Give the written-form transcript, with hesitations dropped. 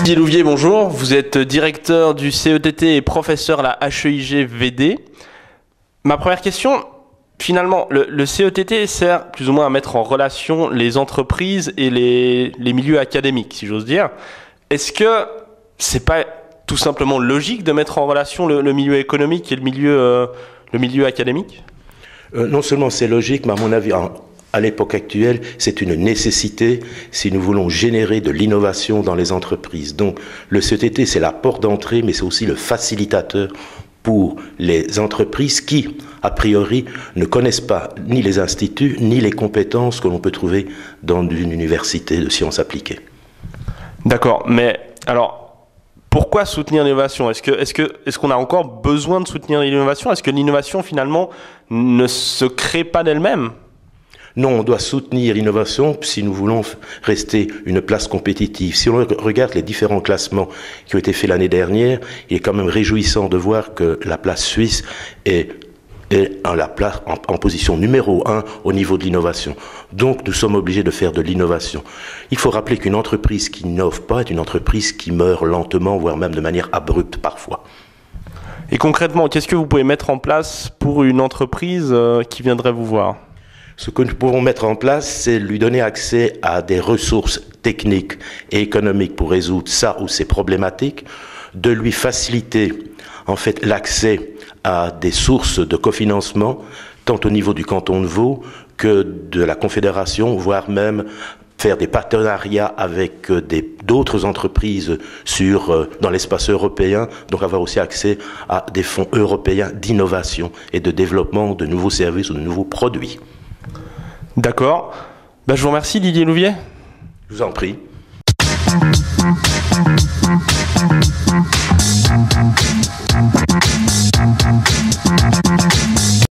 Didier Louvier, bonjour. Vous êtes directeur du CETT et professeur à la HEIG VD. Ma première question, finalement, le CETT sert plus ou moins à mettre en relation les entreprises et les milieux académiques, si j'ose dire. Est-ce que c'est pas tout simplement logique de mettre en relation le milieu économique et le milieu académique ? Non seulement c'est logique, mais à mon avis, à l'époque actuelle, c'est une nécessité si nous voulons générer de l'innovation dans les entreprises. Donc le CETT, c'est la porte d'entrée, mais c'est aussi le facilitateur pour les entreprises qui, a priori, ne connaissent pas ni les instituts, ni les compétences que l'on peut trouver dans une université de sciences appliquées. D'accord, mais alors, pourquoi soutenir l'innovation ? Est-ce qu'on a encore besoin de soutenir l'innovation ? Est-ce que l'innovation, finalement, ne se crée pas d'elle-même ? Non, on doit soutenir l'innovation si nous voulons rester une place compétitive. Si on regarde les différents classements qui ont été faits l'année dernière, il est quand même réjouissant de voir que la place suisse est en position numéro 1 au niveau de l'innovation. Donc nous sommes obligés de faire de l'innovation. Il faut rappeler qu'une entreprise qui n'innove pas est une entreprise qui meurt lentement, voire même de manière abrupte parfois. Et concrètement, qu'est-ce que vous pouvez mettre en place pour une entreprise qui viendrait vous voir ? Ce que nous pouvons mettre en place, c'est lui donner accès à des ressources techniques et économiques pour résoudre ça ou ces problématiques, de lui faciliter en fait l'accès à des sources de cofinancement, tant au niveau du canton de Vaud que de la Confédération, voire même faire des partenariats avec d'autres entreprises dans l'espace européen, donc avoir aussi accès à des fonds européens d'innovation et de développement de nouveaux services ou de nouveaux produits. D'accord. Je vous remercie Didier Louvier. Je vous en prie.